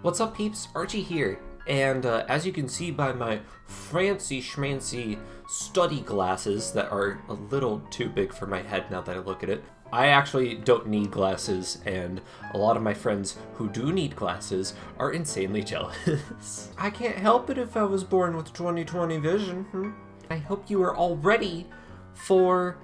What's up, peeps? Archie here, and as you can see by my fancy schmancy study glasses that are a little too big for my head now that I look at it, I actually don't need glasses, and a lot of my friends who do need glasses are insanely jealous. I can't help it if I was born with 20/20 vision. I hope you are all ready for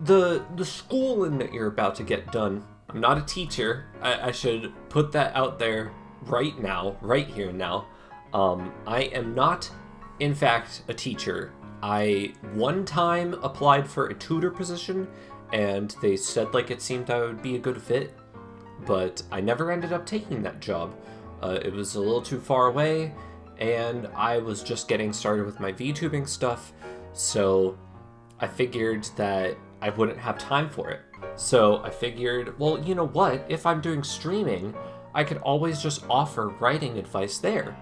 the schooling that you're about to get done. I'm not a teacher. I should put that out there right now, right here now. I am not, in fact, a teacher. I one time applied for a tutor position, and they said it seemed I would be a good fit, but I never ended up taking that job. It was a little too far away, and I was just getting started with my VTubing stuff, so I figured that I wouldn't have time for it. So I figured, well, you know what? If I'm doing streaming, I could always just offer writing advice there.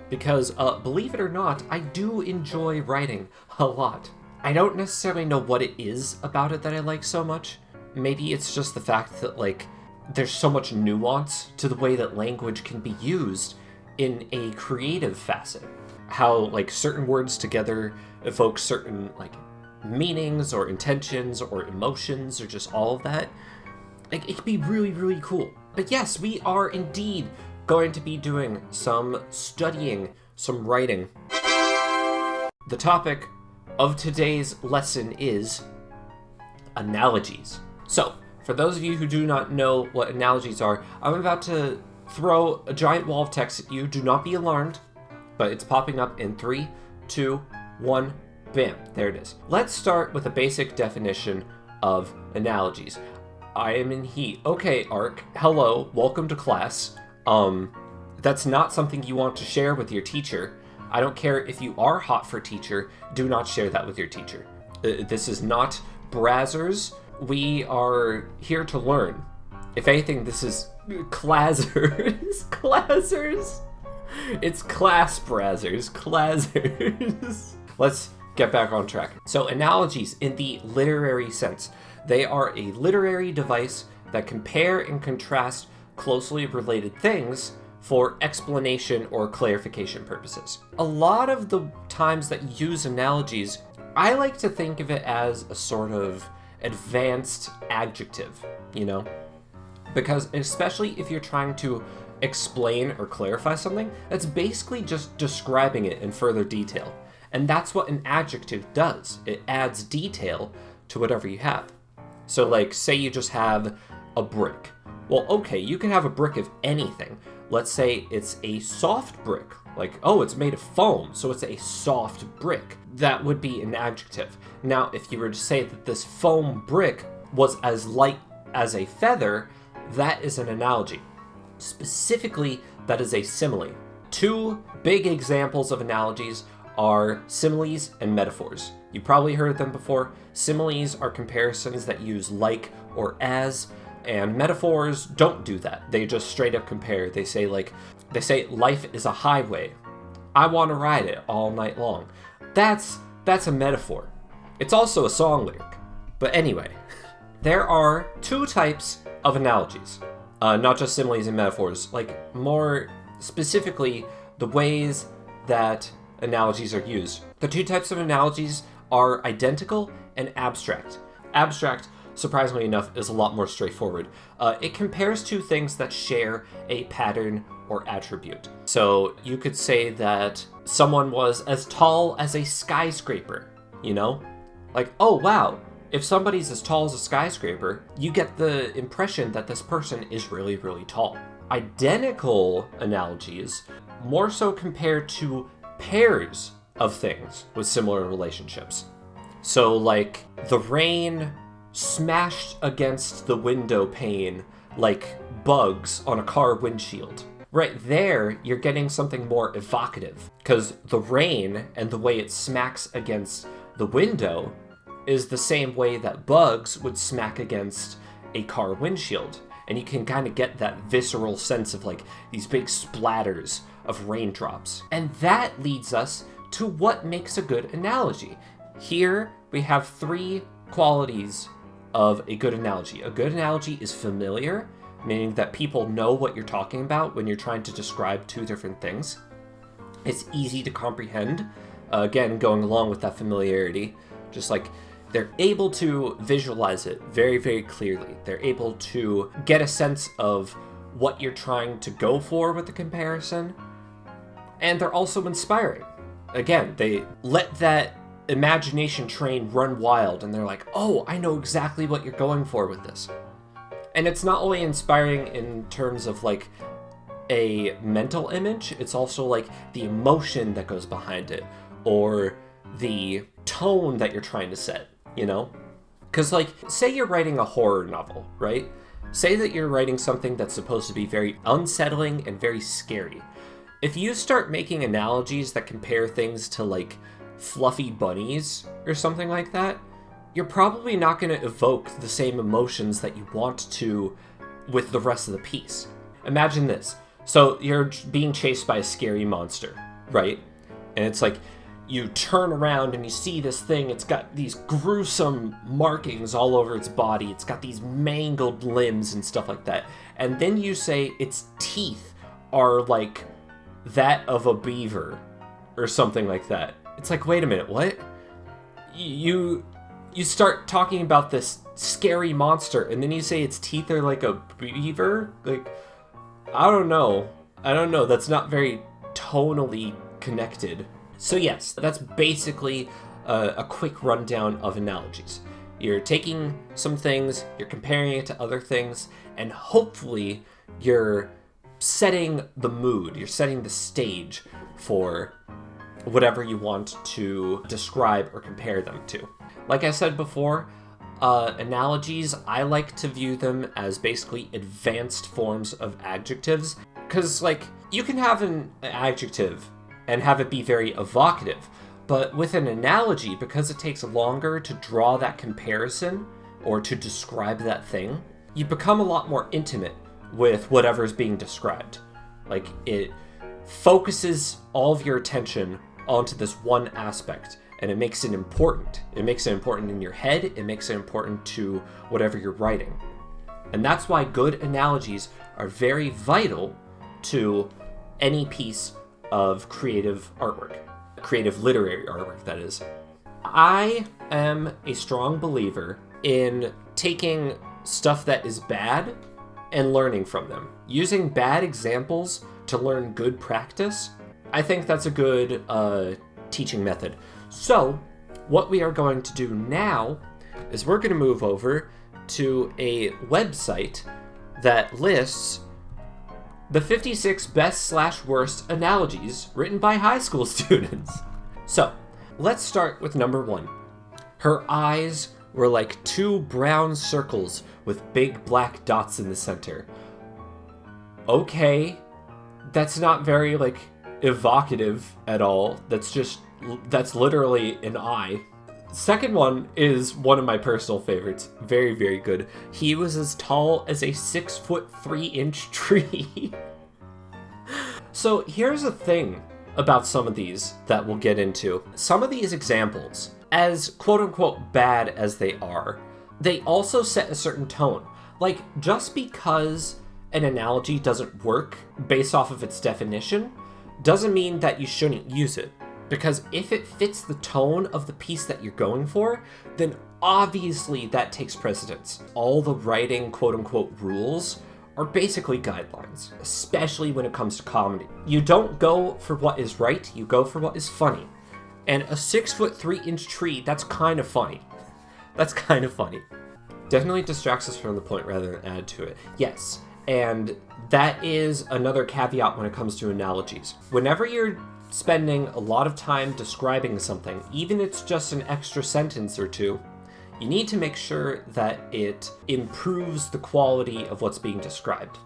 Because, believe it or not, I do enjoy writing a lot. I don't necessarily know what it is about it that I like so much. Maybe it's just the fact that, there's so much nuance to the way that language can be used in a creative facet. How, certain words together evoke certain, meanings or intentions or emotions or just all of that. It can be really, really cool. But yes, we are indeed going to be doing some studying, some writing. The topic of today's lesson is analogies. So, for those of you who do not know what analogies are, I'm about to throw a giant wall of text at you. Do not be alarmed, but it's popping up in 3, 2, 1, bam, there it is. Let's start with a basic definition of analogies. I am in heat. Okay, Ark, hello, welcome to class. That's not something you want to share with your teacher. I don't care if you are hot for teacher, do not share that with your teacher. This is not Brazzers. We are here to learn. If anything, this is Clazzers. Clazzers. It's class Brazzers. Clazzers. Let's get back on track. So analogies in the literary sense. They are a literary device that compare and contrast closely related things for explanation or clarification purposes. A lot of the times that you use analogies, I like to think of it as a sort of advanced adjective, Because especially if you're trying to explain or clarify something, that's basically just describing it in further detail. And that's what an adjective does. It adds detail to whatever you have. So say you just have a brick. Well, okay, you can have a brick of anything. Let's say it's a soft brick. It's made of foam, so it's a soft brick. That would be an adjective. Now, if you were to say that this foam brick was as light as a feather, that is an analogy. Specifically, that is a simile. Two big examples of analogies are similes and metaphors. You probably heard them before. Similes are comparisons that use like or as, and metaphors don't do that. They just straight up compare. They say life is a highway. I want to ride it all night long. That's a metaphor. It's also a song lyric. But anyway, there are two types of analogies. Not just similes and metaphors, more specifically the ways that analogies are used. The two types of analogies are identical and abstract. Abstract, surprisingly enough, is a lot more straightforward. It compares two things that share a pattern or attribute. So you could say that someone was as tall as a skyscraper, oh wow, if somebody's as tall as a skyscraper, you get the impression that this person is really, really tall. Identical analogies more so compared to pairs of things with similar relationships. So the rain smashed against the window pane like bugs on a car windshield. Right there, you're getting something more evocative, because the rain and the way it smacks against the window is the same way that bugs would smack against a car windshield. And you can kind of get that visceral sense of these big splatters of raindrops. And that leads us to what makes a good analogy. Here we have three qualities of a good analogy. A good analogy is familiar, meaning that people know what you're talking about when you're trying to describe two different things. It's easy to comprehend, again, going along with that familiarity, just like they're able to visualize it very, very clearly. They're able to get a sense of what you're trying to go for with the comparison, and they're also inspiring. Again, they let that imagination train run wild, and they're like, oh, I know exactly what you're going for with this. And it's not only inspiring in terms of like a mental image, it's also like the emotion that goes behind it, or the tone that you're trying to set, you know? Because like, say you're writing a horror novel, right? Say that you're writing something that's supposed to be very unsettling and very scary. If you start making analogies that compare things to like fluffy bunnies or something like that, you're probably not going to evoke the same emotions that you want to with the rest of the piece. Imagine this. So you're being chased by a scary monster, right? And it's like, you turn around and you see this thing, it's got these gruesome markings all over its body, it's got these mangled limbs and stuff like that. And then you say its teeth are like that of a beaver or something like that. It's like, wait a minute, what? You start talking about this scary monster and then you say its teeth are like a beaver? Like, I don't know. That's not very tonally connected. So yes, that's basically a quick rundown of analogies. You're taking some things, you're comparing it to other things, and hopefully you're setting the mood, you're setting the stage for whatever you want to describe or compare them to. Like I said before, analogies, I like to view them as basically advanced forms of adjectives, because like, you can have an adjective and have it be very evocative. But with an analogy, because it takes longer to draw that comparison or to describe that thing, you become a lot more intimate with whatever's being described. Like, it focuses all of your attention onto this one aspect, and it makes it important. It makes it important in your head, it makes it important to whatever you're writing. And that's why good analogies are very vital to any piece of creative artwork. Creative literary artwork, that is. I am a strong believer in taking stuff that is bad and learning from them. Using bad examples to learn good practice, I think that's a good teaching method. So, what we are going to do now is we're going to move over to a website that lists the 56 best/worst analogies written by high school students. So, let's start with number 1. Her eyes were like 2 brown circles with big black dots in the center. Okay, that's not very, like, evocative at all. That's literally an eye. Second one is one of my personal favorites. Very, very good. He was as tall as a 6'3" tree. So here's the thing about some of these that we'll get into. Some of these examples, as quote-unquote bad as they are, they also set a certain tone. Like, just because an analogy doesn't work based off of its definition, doesn't mean that you shouldn't use it. Because if it fits the tone of the piece that you're going for, then obviously that takes precedence. All the writing quote-unquote rules are basically guidelines, especially when it comes to comedy. You don't go for what is right, you go for what is funny. And a 6'3" tree, that's kind of funny. That's kind of funny. Definitely distracts us from the point rather than add to it. Yes, and that is another caveat when it comes to analogies. Whenever you're spending a lot of time describing something, even if it's just an extra sentence or two, you need to make sure that it improves the quality of what's being described.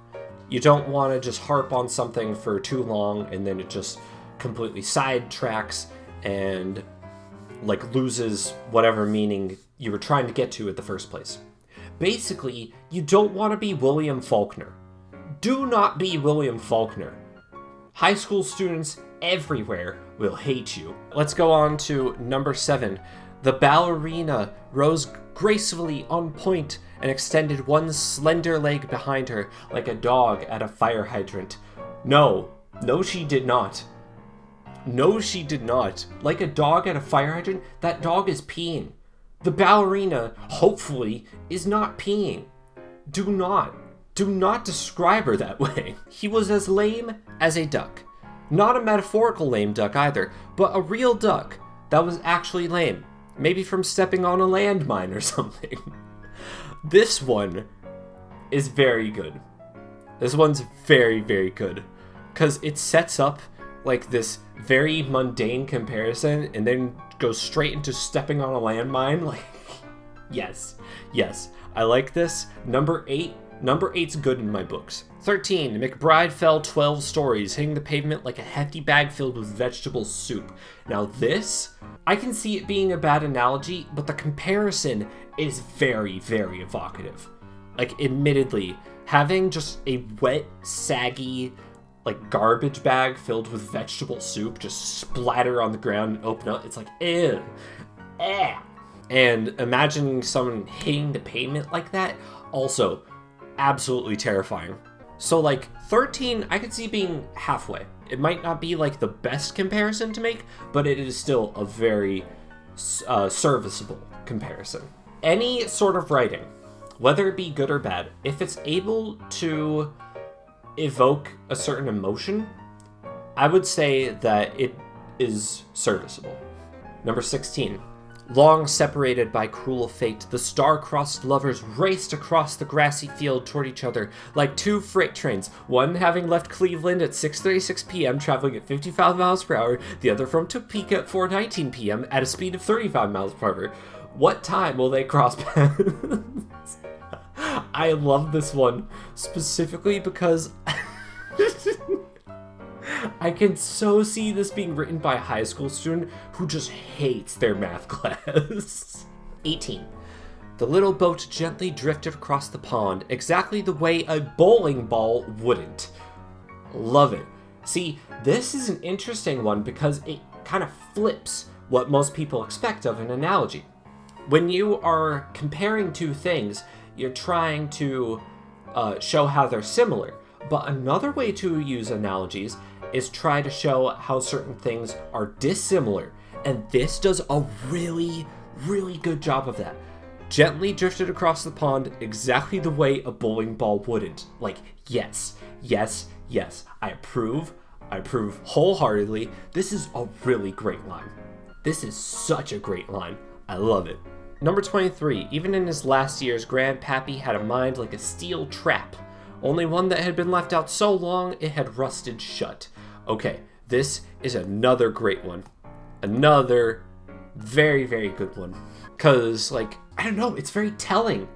You don't want to just harp on something for too long and then it just completely sidetracks and like loses whatever meaning you were trying to get to at the first place. Basically, you don't want to be William Faulkner. Do not be William Faulkner. High school students everywhere will hate you. Let's go on to number 7. The ballerina rose gracefully on point and extended one slender leg behind her like a dog at a fire hydrant. No, she did not. No, she did not. Like a dog at a fire hydrant, that dog is peeing. The ballerina, hopefully, is not peeing. Do not describe her that way. He was as lame as a duck. Not a metaphorical lame duck either, but a real duck that was actually lame. Maybe from stepping on a landmine or something. This one is very good. This one's very, very good. Because it sets up like this very mundane comparison and then goes straight into stepping on a landmine. Like, yes. I like this. Number 8's good in my books. 13, McBride fell 12 stories, hitting the pavement like a hefty bag filled with vegetable soup. Now this, I can see it being a bad analogy, but the comparison is very, very evocative. Like, admittedly, having just a wet, saggy, like, garbage bag filled with vegetable soup just splatter on the ground and open up, it's like, ew, eh. And imagining someone hitting the pavement like that, also absolutely terrifying. So, like, 13, I could see being halfway. It might not be, like, the best comparison to make, but it is still a very serviceable comparison. Any sort of writing, whether it be good or bad, if it's able to evoke a certain emotion, I would say that it is serviceable. Number 16. Long separated by cruel fate, the star-crossed lovers raced across the grassy field toward each other like two freight trains, one having left Cleveland at 6:36 p.m. traveling at 55 miles per hour, the other from Topeka at 4:19 p.m. at a speed of 35 miles per hour. What time will they cross paths? I love this one, specifically because I can so see this being written by a high school student who just hates their math class. 18. The little boat gently drifted across the pond, exactly the way a bowling ball wouldn't. Love it. See, this is an interesting one because it kind of flips what most people expect of an analogy. When you are comparing two things, you're trying to show how they're similar. But another way to use analogies is try to show how certain things are dissimilar. And this does a really, really good job of that. Gently drifted across the pond exactly the way a bowling ball wouldn't. Like, yes. I approve wholeheartedly. This is a really great line. This is such a great line. I love it. Number 23. Even in his last years, Grandpappy had a mind like a steel trap. Only one that had been left out so long it had rusted shut. Okay, this is another great one. Another very, very good one. Because, like, I don't know, it's very telling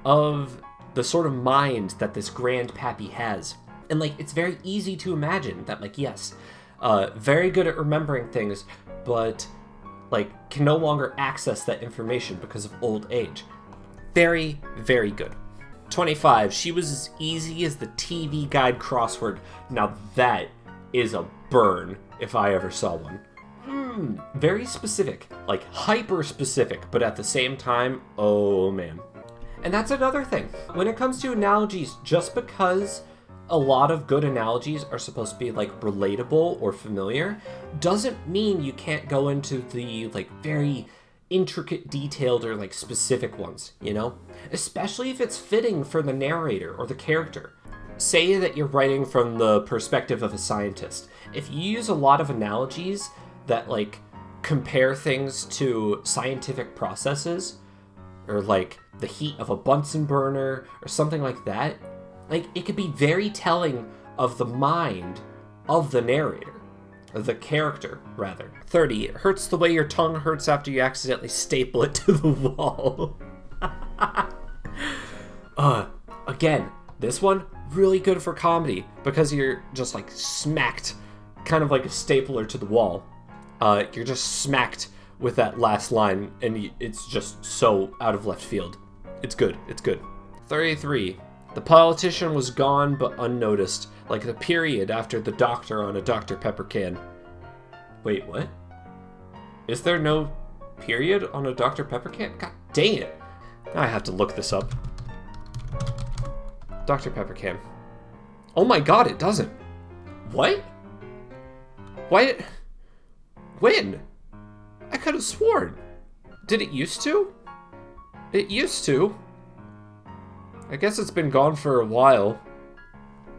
of the sort of mind that this Grandpappy has. And, like, it's very easy to imagine that, like, yes, very good at remembering things, but, like, can no longer access that information because of old age. Very, very good. 25. She was as easy as the TV Guide crossword. Now that is a burn if I ever saw one. Very specific, like hyper specific, but at the same time, oh man. And that's another thing. When it comes to analogies, just because a lot of good analogies are supposed to be like relatable or familiar, doesn't mean you can't go into the like very intricate, detailed, or like specific ones, you know? Especially if it's fitting for the narrator or the character. Say that you're writing from the perspective of a scientist. If you use a lot of analogies that like compare things to scientific processes, or like the heat of a Bunsen burner or something like that, like it could be very telling of the mind of the narrator. The character, rather. 30. It hurts the way your tongue hurts after you accidentally staple it to the wall. Again, this one, really good for comedy, because you're just like smacked, kind of like a stapler to the wall. You're just smacked with that last line, and it's just so out of left field. It's good. 33. The politician was gone but unnoticed, like the period after the doctor on a Dr. Pepper can. Wait, what? Is there no period on a Dr. Pepper can? God dang it. I have to look this up. Dr. Pepper can. Oh my god, it doesn't. What? Why? When? I could have sworn. Did it used to? It used to. I guess it's been gone for a while.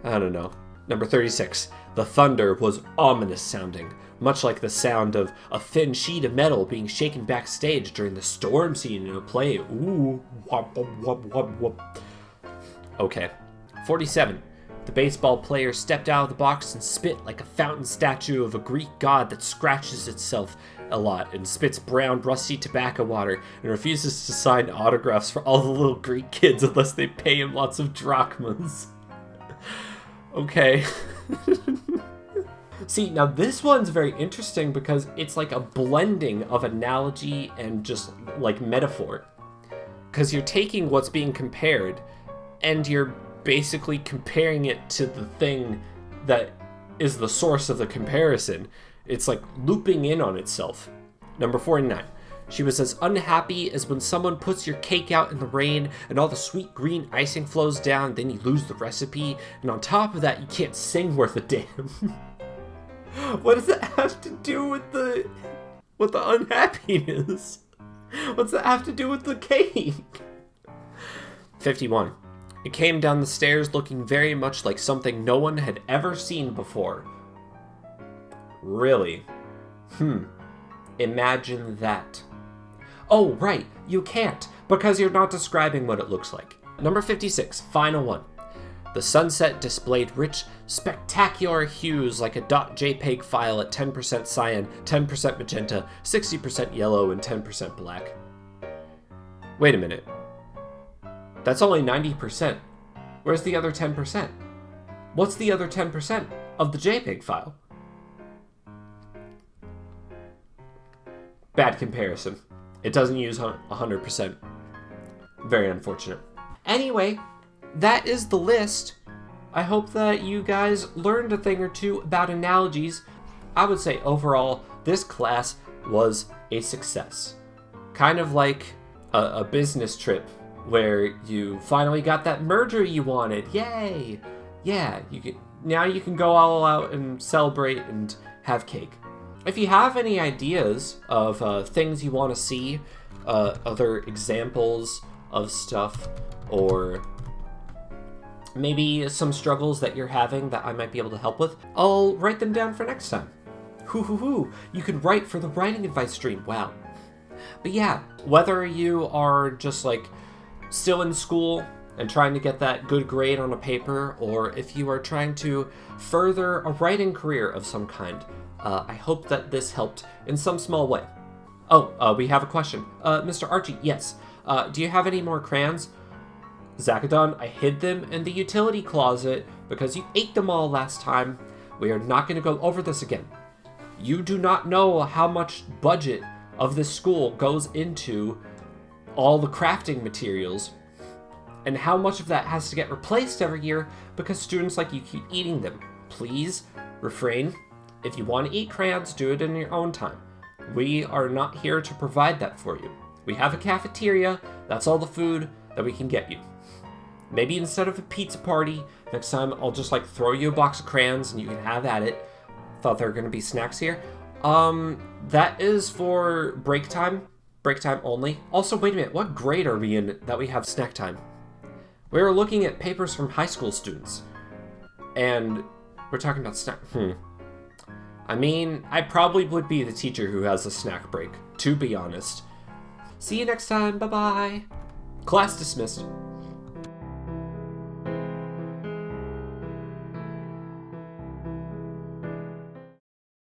I don't know. Number 36. The thunder was ominous sounding, much like the sound of a thin sheet of metal being shaken backstage during the storm scene in a play. Ooh, whop, whop, whop, whop, whop. Okay. 47. The baseball player stepped out of the box and spit like a fountain statue of a Greek god that scratches itself a lot and spits brown, rusty tobacco water and refuses to sign autographs for all the little Greek kids unless they pay him lots of drachmas. Okay. See, now this one's very interesting because it's like a blending of analogy and just like metaphor. Because you're taking what's being compared and you're basically comparing it to the thing that is the source of the comparison. It's like looping in on itself. Number 49. She was as unhappy as when someone puts your cake out in the rain and all the sweet green icing flows down, then you lose the recipe, and on top of that you can't sing worth a damn. What does that have to do with the unhappiness? What's that have to do with the cake? 51. It came down the stairs looking very much like something no one had ever seen before. Really? Imagine that. Oh, right, you can't, because you're not describing what it looks like. Number 56, final one. The sunset displayed rich, spectacular hues like a .jpeg file at 10% cyan, 10% magenta, 60% yellow, and 10% black. Wait a minute. That's only 90%. Where's the other 10%? What's the other 10% of the JPEG file? Bad comparison. It doesn't use 100%. Very unfortunate. Anyway, that is the list. I hope that you guys learned a thing or two about analogies. I would say overall, this class was a success. Kind of like a business trip where you finally got that merger you wanted. Yay! Yeah, now you can go all out and celebrate and have cake. If you have any ideas of things you want to see, other examples of stuff, or maybe some struggles that you're having that I might be able to help with, I'll write them down for next time. Hoo, you can write for the writing advice stream, wow. But yeah, whether you are just like still in school and trying to get that good grade on a paper, or if you are trying to further a writing career of some kind, I hope that this helped in some small way. Oh, we have a question. Mr. Archie, yes. Do you have any more crayons? Zacadon, I hid them in the utility closet because you ate them all last time. We are not going to go over this again. You do not know how much budget of this school goes into all the crafting materials and how much of that has to get replaced every year because students like you keep eating them. Please refrain. If you want to eat crayons, do it in your own time. We are not here to provide that for you. We have a cafeteria. That's all the food that we can get you. Maybe instead of a pizza party, next time I'll just like throw you a box of crayons and you can have at it. Thought there were going to be snacks here. That is for break time. Break time only. Also, wait a minute. What grade are we in that we have snack time? We were looking at papers from high school students. And we're talking about snack. I mean, I probably would be the teacher who has a snack break, to be honest. See you next time. Bye-bye. Class dismissed.